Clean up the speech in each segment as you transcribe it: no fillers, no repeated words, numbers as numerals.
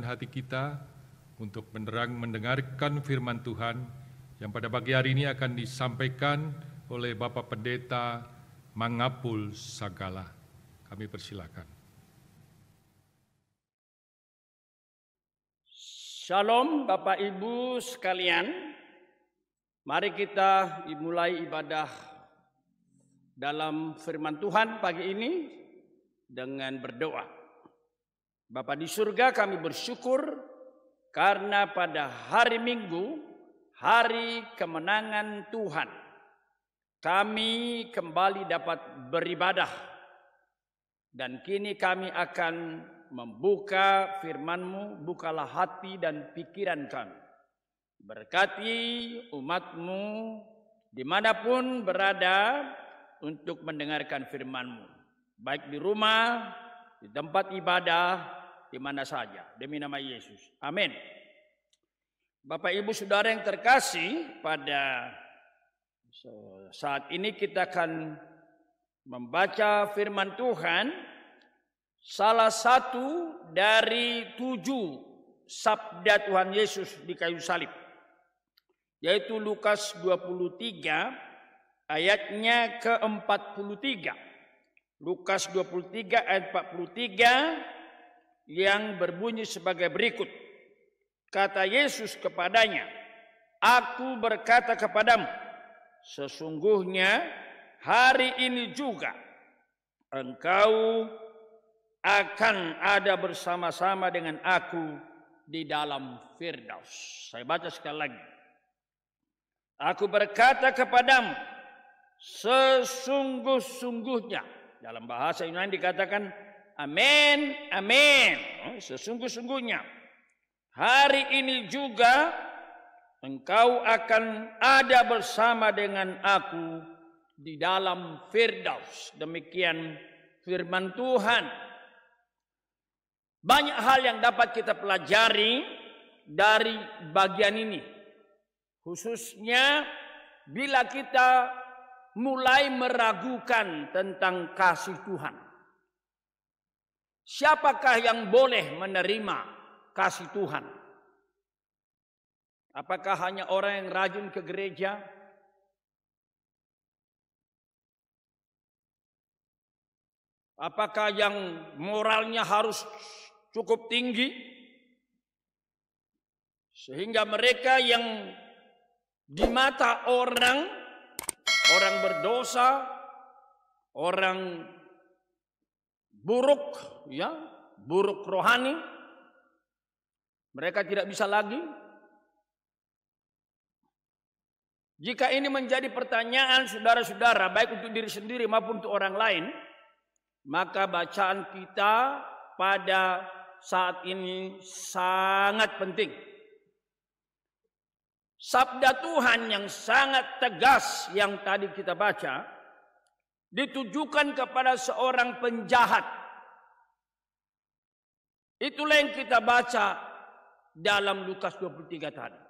menyatukan hati kita untuk mendengarkan firman Tuhan yang pada pagi hari ini akan disampaikan oleh Bapak Pendeta Mangapul Sagala. Kami persilakan. Shalom Bapak Ibu sekalian. Mari kita dimulai ibadah dalam firman Tuhan pagi ini dengan berdoa. Bapa di surga, kami bersyukur karena pada hari Minggu, hari kemenangan Tuhan, kami kembali dapat beribadah. Dan kini kami akan membuka firman-Mu, bukalah hati dan pikiran kami. Berkati umat-Mu dimanapun berada untuk mendengarkan firman-Mu. Baik di rumah, di tempat ibadah, di mana saja. Demi nama Yesus. Amin. Bapak Ibu Saudara yang terkasih, pada saat ini kita akan membaca firman Tuhan. Salah satu dari 7 sabda Tuhan Yesus di kayu salib, yaitu Lukas 23 ayatnya ke-43. Lukas 23 ayat 43 yang berbunyi sebagai berikut. Kata Yesus kepadanya, "Aku berkata kepadamu, sesungguhnya hari ini juga engkau akan ada bersama-sama dengan aku di dalam Firdaus." Saya baca sekali lagi. Aku berkata kepadamu, sesungguh-sungguhnya. Dalam bahasa Yunani dikatakan amin, amin. Sesungguh-sungguhnya. Hari ini juga engkau akan ada bersama dengan aku di dalam Firdaus. Demikian firman Tuhan. Banyak hal yang dapat kita pelajari dari bagian ini. Khususnya bila kita mulai meragukan tentang kasih Tuhan. Siapakah yang boleh menerima kasih Tuhan? Apakah hanya orang yang rajin ke gereja? Apakah yang moralnya harus cukup tinggi? Sehingga mereka yang di mata orang berdosa, orang buruk, ya, buruk rohani, mereka tidak bisa lagi. Jika ini menjadi pertanyaan saudara-saudara, baik untuk diri sendiri maupun untuk orang lain, maka bacaan kita pada saat ini sangat penting. Sabda Tuhan yang sangat tegas yang tadi kita baca ditujukan kepada seorang penjahat. Itulah yang kita baca dalam Lukas 23 tadi.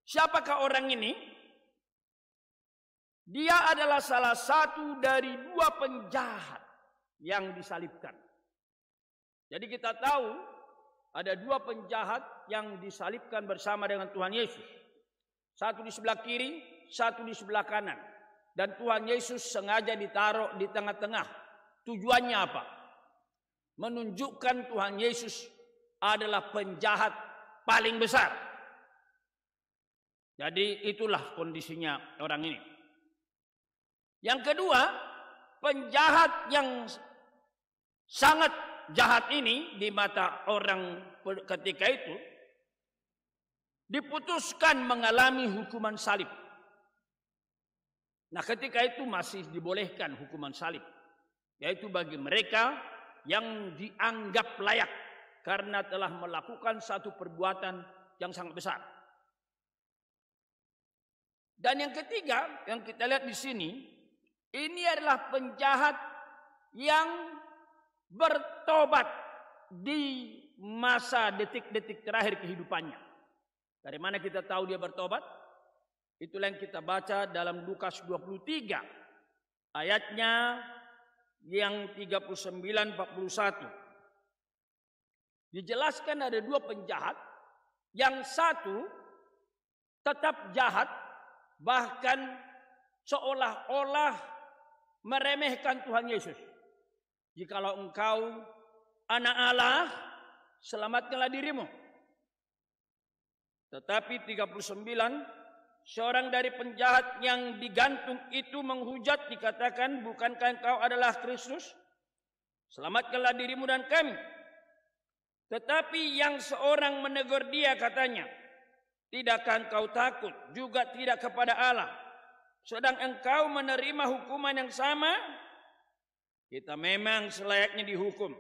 Siapakah orang ini? Dia adalah salah satu dari 2 penjahat yang disalibkan. Jadi kita tahu ada 2 penjahat yang disalibkan bersama dengan Tuhan Yesus. Satu di sebelah kiri, satu di sebelah kanan. Dan Tuhan Yesus sengaja ditaruh di tengah-tengah. Tujuannya apa? Menunjukkan Tuhan Yesus adalah penjahat paling besar. Jadi itulah kondisinya orang ini. Yang kedua, penjahat yang sangat jahat ini di mata orang ketika itu diputuskan mengalami hukuman salib. Nah, ketika itu masih dibolehkan hukuman salib, yaitu bagi mereka yang dianggap layak karena telah melakukan satu perbuatan yang sangat besar. Dan yang ketiga yang kita lihat di sini, ini adalah penjahat yang bertobat di masa detik-detik terakhir kehidupannya. Dari mana kita tahu dia bertobat? Itulah yang kita baca dalam Lukas 23 ayatnya yang 39-41. dijelaskan ada dua penjahat. Yang satu tetap jahat, bahkan seolah-olah meremehkan Tuhan Yesus. Jikalau engkau anak Allah, selamatkanlah dirimu. Tetapi 39, seorang dari penjahat yang digantung itu menghujat, dikatakan, bukankah engkau adalah Kristus? Selamatkanlah dirimu dan kami. Tetapi yang seorang menegur dia, katanya, tidakkah engkau takut juga tidak kepada Allah, sedang engkau menerima hukuman yang sama? Kita memang selayaknya dihukum,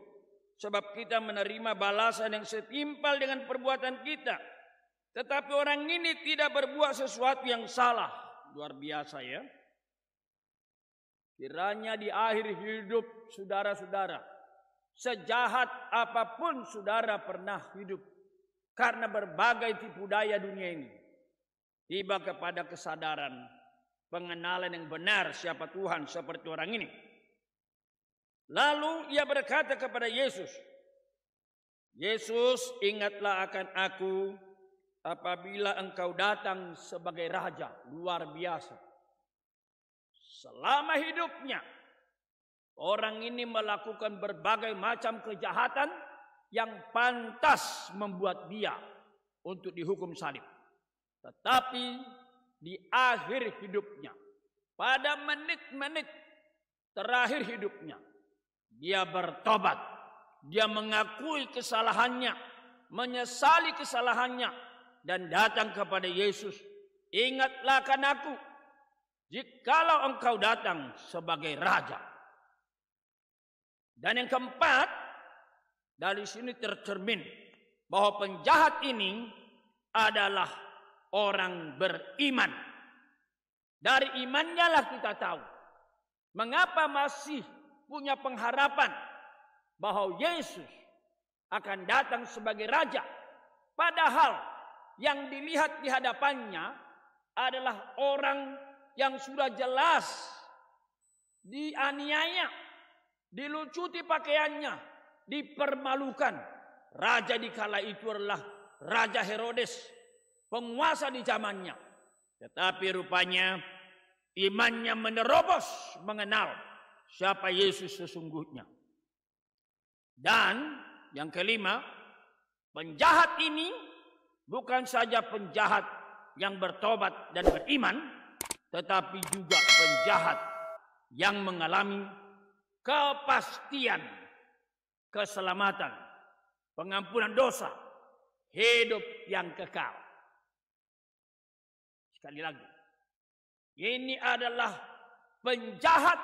sebab kita menerima balasan yang setimpal dengan perbuatan kita. Tetapi orang ini tidak berbuat sesuatu yang salah. Luar biasa ya. Kiranya di akhir hidup saudara-saudara, sejahat apapun saudara pernah hidup, karena berbagai tipu daya dunia ini, tiba kepada kesadaran, pengenalan yang benar siapa Tuhan seperti orang ini. Lalu ia berkata kepada Yesus, Yesus, ingatlah akan aku apabila engkau datang sebagai raja. Luar biasa. Selama hidupnya, orang ini melakukan berbagai macam kejahatan yang pantas membuat dia untuk dihukum salib. Tetapi di akhir hidupnya, pada menit-menit terakhir hidupnya, dia bertobat. Dia mengakui kesalahannya, menyesali kesalahannya, dan datang kepada Yesus. Ingatlah akan aku, jikalau engkau datang sebagai raja. Dan yang keempat, dari sini tercermin bahwa penjahat ini adalah orang beriman. Dari imannya lah kita tahu mengapa masih punya pengharapan bahwa Yesus akan datang sebagai raja. Padahal yang dilihat di hadapannya adalah orang yang sudah jelas dianiaya, dilucuti pakaiannya, dipermalukan. Raja di kala itu adalah Raja Herodes, penguasa di zamannya. Tetapi rupanya imannya menerobos mengenal siapa Yesus sesungguhnya. Dan yang kelima, penjahat ini bukan saja penjahat yang bertobat dan beriman, tetapi juga penjahat yang mengalami kepastian keselamatan, pengampunan dosa, hidup yang kekal. Sekali lagi, ini adalah penjahat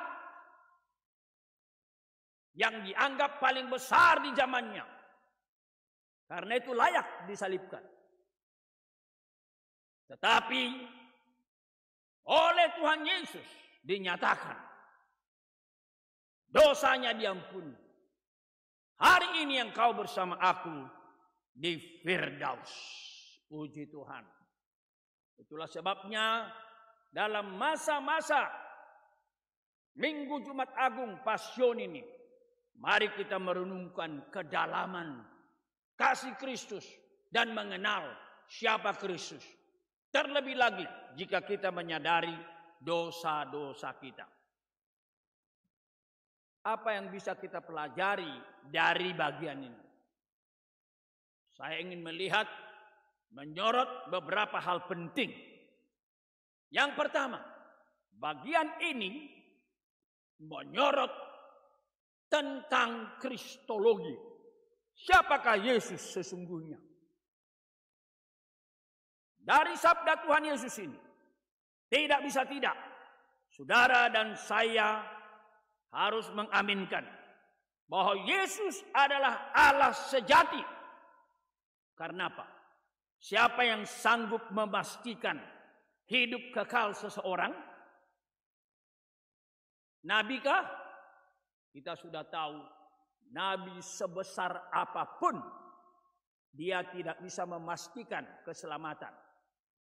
yang dianggap paling besar di zamannya. Karena itu layak disalibkan. Tetapi oleh Tuhan Yesus dinyatakan dosanya diampuni. Hari ini engkau bersama aku di Firdaus. Puji Tuhan. Itulah sebabnya dalam masa-masa Minggu Jumat Agung Pasion ini, mari kita merenungkan kedalaman kasih Kristus dan mengenal siapa Kristus. Terlebih lagi jika kita menyadari dosa-dosa kita. Apa yang bisa kita pelajari dari bagian ini? Saya ingin melihat, menyorot beberapa hal penting. Yang pertama, bagian ini menyorot tentang kristologi. Siapakah Yesus sesungguhnya? Dari sabda Tuhan Yesus ini, tidak bisa tidak, saudara dan saya harus mengaminkan bahwa Yesus adalah Allah sejati. Karena apa? Siapa yang sanggup memastikan hidup kekal seseorang? Nabikah? Kita sudah tahu, nabi sebesar apapun, dia tidak bisa memastikan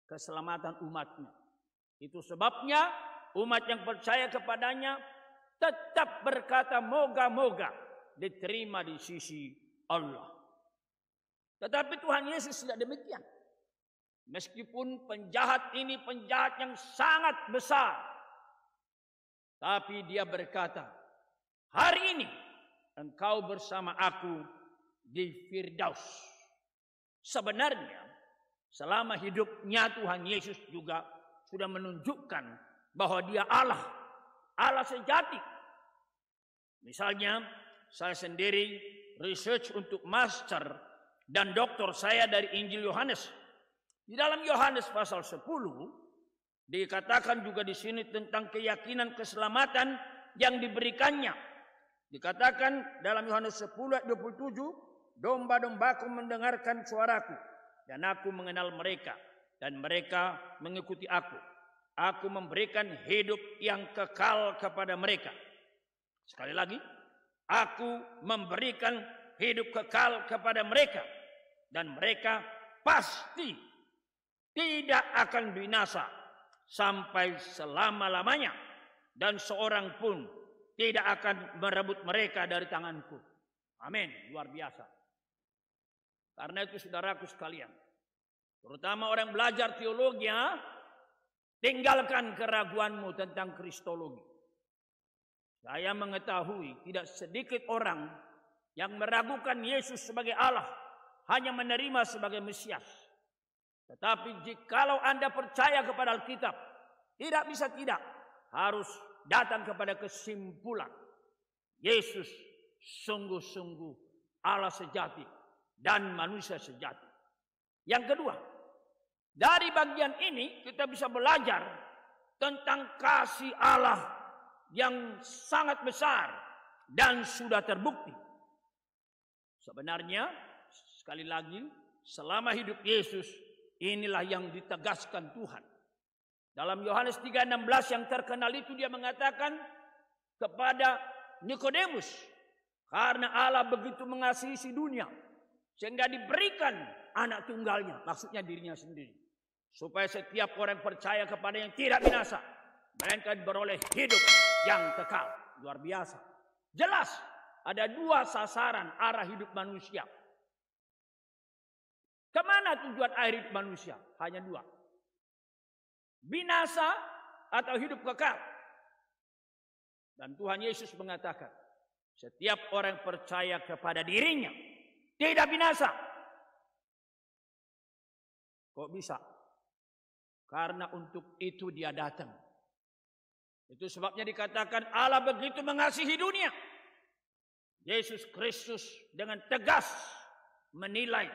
keselamatan umatnya. Itu sebabnya umat yang percaya kepadanya tetap berkata moga-moga diterima di sisi Allah. Tetapi Tuhan Yesus tidak demikian. Meskipun penjahat ini penjahat yang sangat besar, tapi dia berkata, hari ini engkau bersama aku di Firdaus. Sebenarnya selama hidupnya Tuhan Yesus juga sudah menunjukkan bahwa dia Allah, Allah sejati. Misalnya saya sendiri research untuk master dan doktor saya dari Injil Yohanes. Di dalam Yohanes pasal 10 dikatakan juga di sini tentang keyakinan keselamatan yang diberikannya. Dikatakan dalam Yohanes 10 ayat 27, domba-dombaku mendengarkan suaraku dan aku mengenal mereka dan mereka mengikuti aku. Aku memberikan hidup yang kekal kepada mereka. Sekali lagi, aku memberikan hidup kekal kepada mereka dan mereka pasti tidak akan binasa sampai selama-lamanya dan seorang pun tidak akan merebut mereka dari tanganku. Amin. Luar biasa. Karena itu saudaraku sekalian, terutama orang belajar teologi, tinggalkan keraguanmu tentang kristologi. Saya mengetahui tidak sedikit orang yang meragukan Yesus sebagai Allah, hanya menerima sebagai Mesias. Tetapi jikalau Anda percaya kepada Alkitab, tidak bisa tidak, harus datang kepada kesimpulan Yesus sungguh-sungguh Allah sejati dan manusia sejati. Yang kedua, dari bagian ini kita bisa belajar tentang kasih Allah yang sangat besar dan sudah terbukti. Sebenarnya, sekali lagi, selama hidup Yesus, inilah yang ditegaskan Tuhan. Dalam Yohanes 3:16 yang terkenal itu dia mengatakan kepada Nikodemus, karena Allah begitu mengasihi si dunia, sehingga diberikan anak tunggalnya, maksudnya dirinya sendiri, supaya setiap orang percaya kepada yang tidak binasa, melainkan beroleh hidup yang kekal. Luar biasa. Jelas ada dua sasaran arah hidup manusia. Kemana tujuan akhir hidup manusia? Hanya dua. Binasa atau hidup kekal. Dan Tuhan Yesus mengatakan, setiap orang percaya kepada dirinya tidak binasa. Kok bisa? Karena untuk itu dia datang. Itu sebabnya dikatakan Allah begitu mengasihi dunia. Yesus Kristus dengan tegas menilai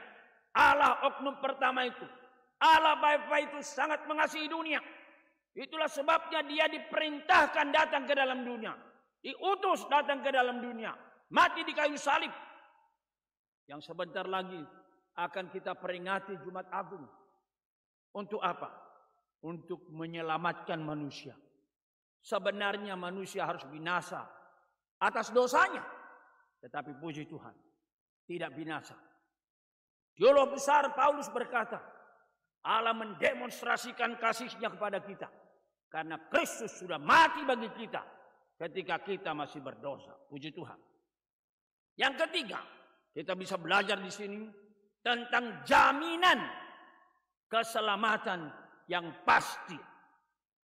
Allah oknum pertama itu, Allah Bapa itu sangat mengasihi dunia. Itulah sebabnya dia diperintahkan datang ke dalam dunia, diutus datang ke dalam dunia, mati di kayu salib. Yang sebentar lagi akan kita peringati Jumat Agung. Untuk apa? Untuk menyelamatkan manusia. Sebenarnya manusia harus binasa atas dosanya, tetapi puji Tuhan tidak binasa. Teolog besar Paulus berkata, Allah mendemonstrasikan kasih-Nya kepada kita karena Kristus sudah mati bagi kita ketika kita masih berdosa. Puji Tuhan. Yang ketiga, kita bisa belajar di sini tentang jaminan keselamatan yang pasti.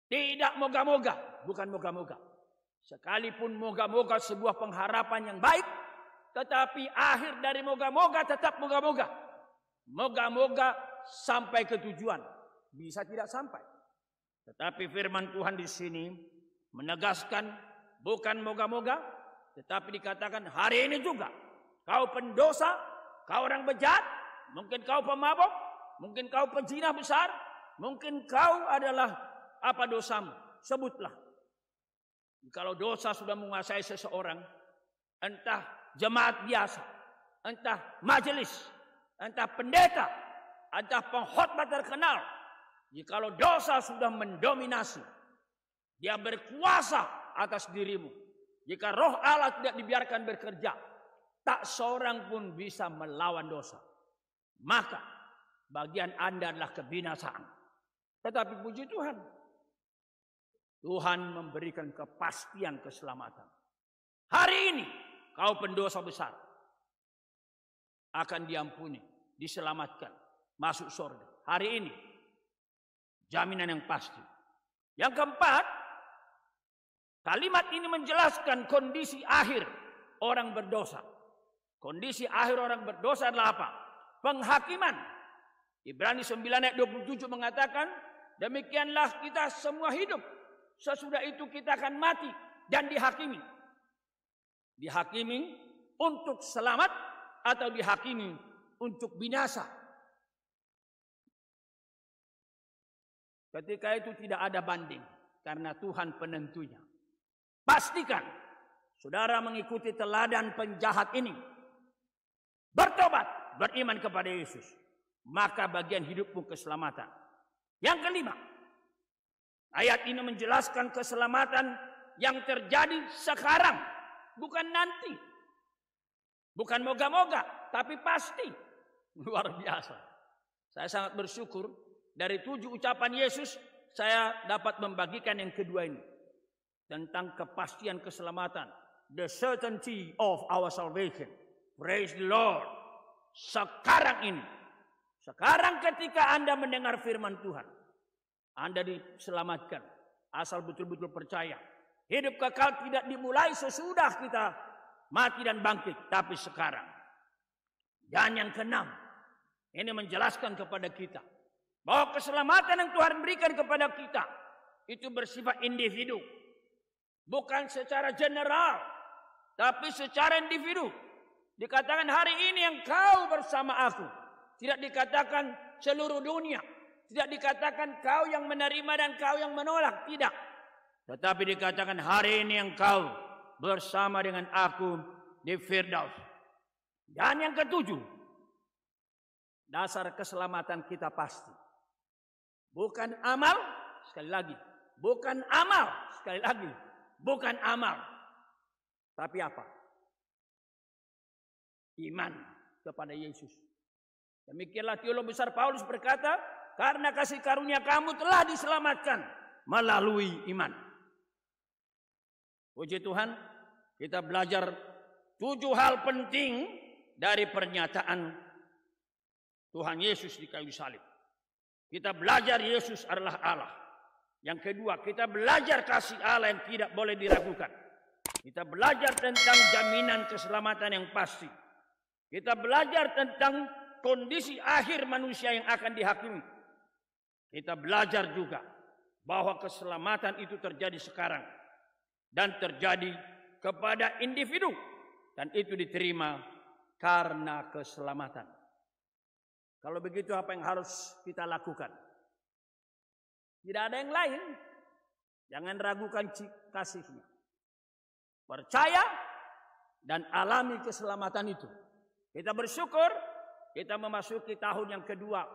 Tidak moga-moga, bukan moga-moga. Sekalipun moga-moga sebuah pengharapan yang baik, tetapi akhir dari moga-moga tetap moga-moga. Moga-moga sampai ke tujuan, bisa tidak sampai. Tetapi firman Tuhan di sini menegaskan bukan moga-moga, tetapi dikatakan hari ini juga kau pendosa, kau orang bejat, mungkin kau pemabok, mungkin kau pezina besar, mungkin kau adalah apa dosamu, sebutlah. Kalau dosa sudah menguasai seseorang, entah jemaat biasa, entah majelis, entah pendeta, entah pengkhotbah terkenal, jikalau dosa sudah mendominasi, dia berkuasa atas dirimu. Jika roh Allah tidak dibiarkan bekerja, tak seorang pun bisa melawan dosa. Maka bagian Anda adalah kebinasaan. Tetapi puji Tuhan, Tuhan memberikan kepastian keselamatan. Hari ini kau pendosa besar akan diampuni, diselamatkan, masuk surga. Hari ini, jaminan yang pasti. Yang keempat, kalimat ini menjelaskan kondisi akhir orang berdosa. Kondisi akhir orang berdosa adalah apa? Penghakiman. Ibrani 9 ayat 27 mengatakan, demikianlah kita semua hidup. Sesudah itu kita akan mati dan dihakimi. Dihakimi untuk selamat atau dihakimi untuk binasa. Ketika itu tidak ada banding karena Tuhan penentunya. Pastikan saudara mengikuti teladan penjahat ini. Bertobat, beriman kepada Yesus. Maka bagian hidupmu keselamatan. Yang kelima, ayat ini menjelaskan keselamatan yang terjadi sekarang, bukan nanti. Bukan moga-moga, tapi pasti. Luar biasa. Saya sangat bersyukur dari 7 ucapan Yesus, saya dapat membagikan yang kedua ini. Tentang kepastian keselamatan. The certainty of our salvation. Praise the Lord. Sekarang ini. Sekarang ketika Anda mendengar firman Tuhan, Anda diselamatkan. Asal betul-betul percaya. Hidup kekal tidak dimulai sesudah kita mati dan bangkit, tapi sekarang. Dan yang keenam, ini menjelaskan kepada kita bahwa keselamatan yang Tuhan berikan kepada kita itu bersifat individu. Bukan secara general, tapi secara individu. Dikatakan hari ini engkau bersama aku. Tidak dikatakan seluruh dunia. Tidak dikatakan kau yang menerima dan kau yang menolak. Tidak. Tetapi dikatakan hari ini engkau bersama dengan aku di Firdaus. Dan yang ketujuh, dasar keselamatan kita pasti. Bukan amal, sekali lagi. Bukan amal, sekali lagi. Bukan amal. Tapi apa? Iman kepada Yesus. Demikianlah teolog besar Paulus berkata, karena kasih karunia kamu telah diselamatkan melalui iman. Puji Tuhan, kita belajar 7 hal penting dari pernyataan Tuhan Yesus di kayu salib. Kita belajar Yesus adalah Allah. Yang kedua, kita belajar kasih Allah yang tidak boleh diragukan. Kita belajar tentang jaminan keselamatan yang pasti. Kita belajar tentang kondisi akhir manusia yang akan dihakimi. Kita belajar juga bahwa keselamatan itu terjadi sekarang dan terjadi kepada individu dan itu diterima karena keselamatan. Kalau begitu apa yang harus kita lakukan? Tidak ada yang lain. Jangan ragukan kasihnya. Percaya dan alami keselamatan itu. Kita bersyukur kita memasuki tahun yang kedua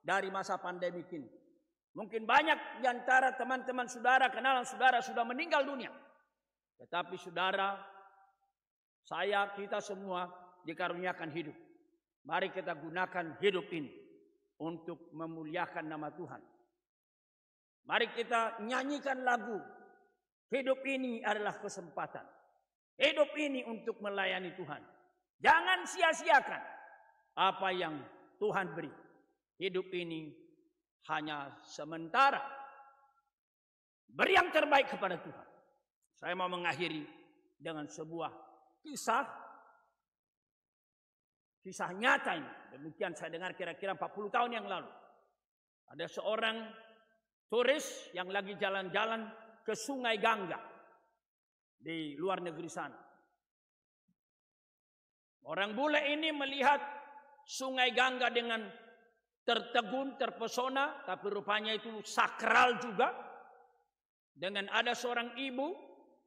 dari masa pandemi ini. Mungkin banyak di antara teman-teman saudara, kenalan saudara sudah meninggal dunia. Tetapi saudara, saya, kita semua dikaruniakan hidup. Mari kita gunakan hidup ini untuk memuliakan nama Tuhan. Mari kita nyanyikan lagu. Hidup ini adalah kesempatan. Hidup ini untuk melayani Tuhan. Jangan sia-siakan apa yang Tuhan beri. Hidup ini hanya sementara. Beri yang terbaik kepada Tuhan. Saya mau mengakhiri dengan sebuah kisah nyata ini. Demikian saya dengar kira-kira 40 tahun yang lalu. Ada seorang turis yang lagi jalan-jalan ke Sungai Gangga di luar negeri sana. Orang bule ini melihat Sungai Gangga dengan tertegun, terpesona, tapi rupanya itu sakral juga. Dengan ada seorang ibu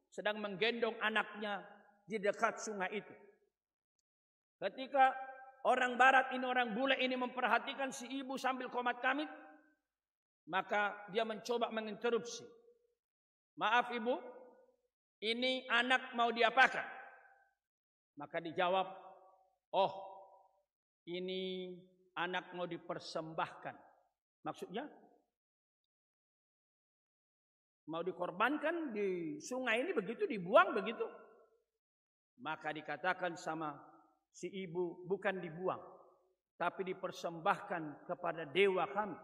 sedang menggendong anaknya di dekat sungai itu. Ketika orang barat ini, orang bule ini memperhatikan si ibu sambil komat kamit, maka dia mencoba menginterupsi. Maaf ibu, ini anak mau diapakan? Maka dijawab, oh ini anak mau dipersembahkan. Maksudnya mau dikorbankan di sungai ini begitu, dibuang begitu. Maka dikatakan sama si ibu, bukan dibuang, tapi dipersembahkan kepada dewa kami.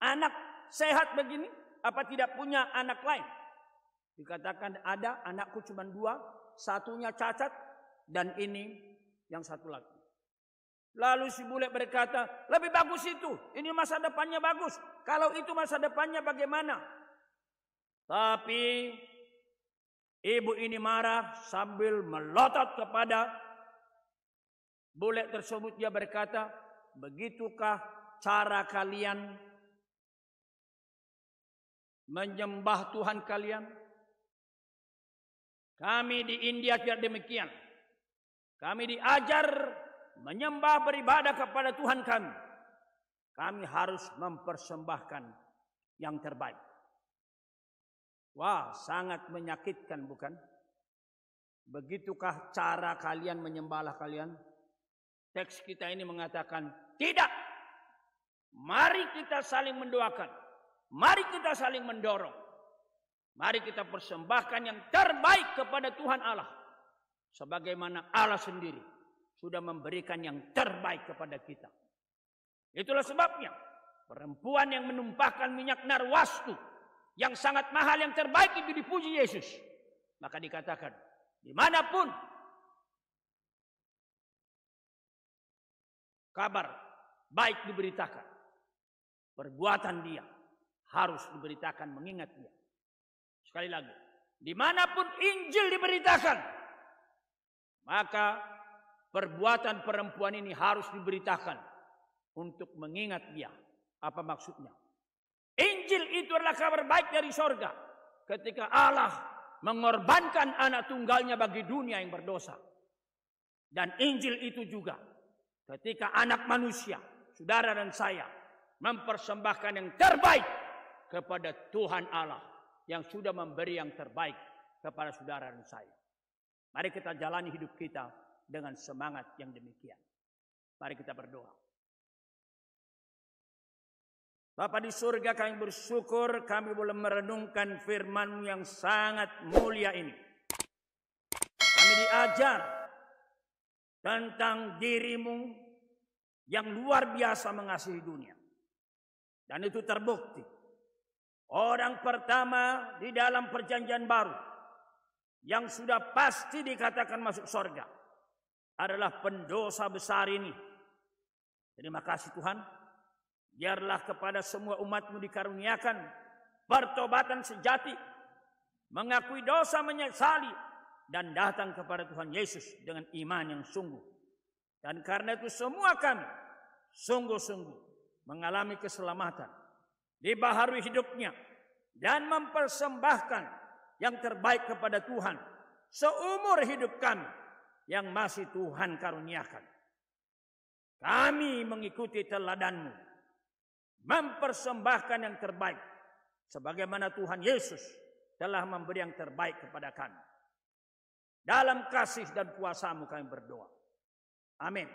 Anak sehat begini, apa tidak punya anak lain? Dikatakan ada, anakku cuma 2, satunya cacat, dan ini yang satu lagi. Lalu si bule berkata, lebih bagus itu, ini masa depannya bagus. Kalau itu masa depannya bagaimana? Tapi ibu ini marah sambil melotot kepada bule tersebut. Dia berkata, begitukah cara kalian menyembah Tuhan kalian? Kami di India tidak demikian. Kami diajar menyembah beribadah kepada Tuhan kami. Kami harus mempersembahkan yang terbaik. Wah, sangat menyakitkan bukan? Begitukah cara kalian menyembah Allah kalian? Teks kita ini mengatakan tidak. Mari kita saling mendoakan. Mari kita saling mendorong. Mari kita persembahkan yang terbaik kepada Tuhan Allah. Sebagaimana Allah sendiri sudah memberikan yang terbaik kepada kita. Itulah sebabnya perempuan yang menumpahkan minyak narwastu yang sangat mahal, yang terbaik itu dipuji Yesus. Maka dikatakan, dimanapun kabar baik diberitakan, perbuatan dia harus diberitakan mengingat dia. Sekali lagi, dimanapun Injil diberitakan, maka perbuatan perempuan ini harus diberitakan untuk mengingat dia. Apa maksudnya? Injil itu adalah kabar baik dari sorga. Ketika Allah mengorbankan anak tunggalnya bagi dunia yang berdosa. Dan Injil itu juga ketika anak manusia, saudara dan saya, mempersembahkan yang terbaik kepada Tuhan Allah yang sudah memberi yang terbaik kepada saudara dan saya. Mari kita jalani hidup kita dengan semangat yang demikian. Mari kita berdoa. Bapa di surga, kami bersyukur kami boleh merenungkan firman-Mu yang sangat mulia ini. Kami diajar tentang diri-Mu yang luar biasa mengasihi dunia. Dan itu terbukti. Orang pertama di dalam perjanjian baru yang sudah pasti dikatakan masuk surga adalah pendosa besar ini. Terima kasih Tuhan. Biarlah kepada semua umat-Mu dikaruniakan pertobatan sejati, mengakui dosa, menyesali, dan datang kepada Tuhan Yesus dengan iman yang sungguh. Dan karena itu semua kami sungguh-sungguh mengalami keselamatan, dibaharui hidupnya, dan mempersembahkan yang terbaik kepada Tuhan seumur hidup kami yang masih Tuhan karuniakan. Kami mengikuti teladan-Mu, mempersembahkan yang terbaik sebagaimana Tuhan Yesus telah memberi yang terbaik kepada kami. Dalam kasih dan kuasa-Mu kami berdoa. Amin.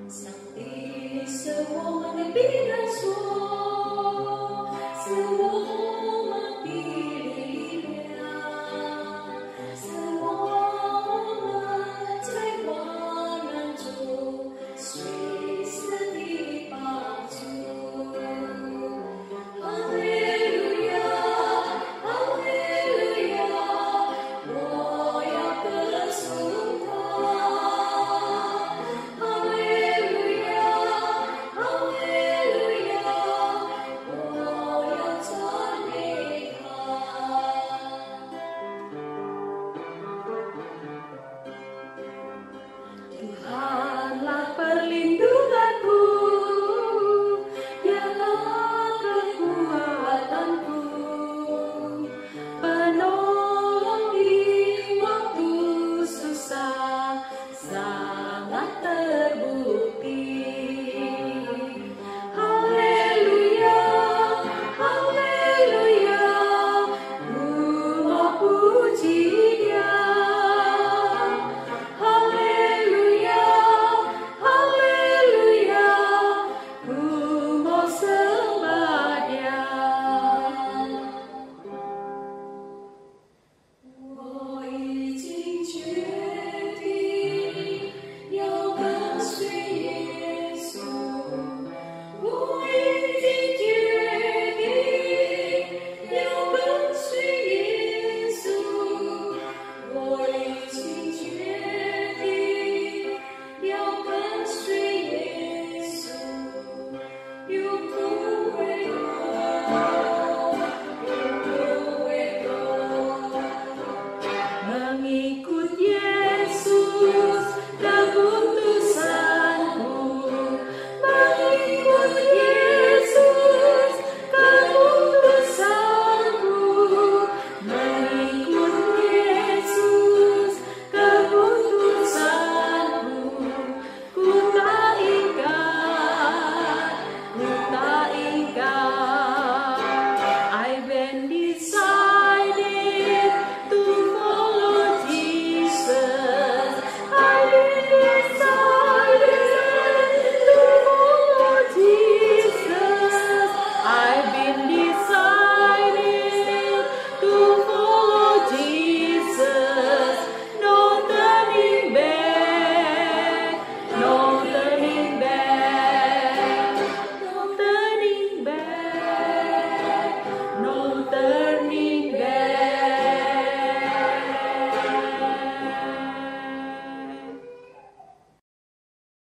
Sakti semua negeri dan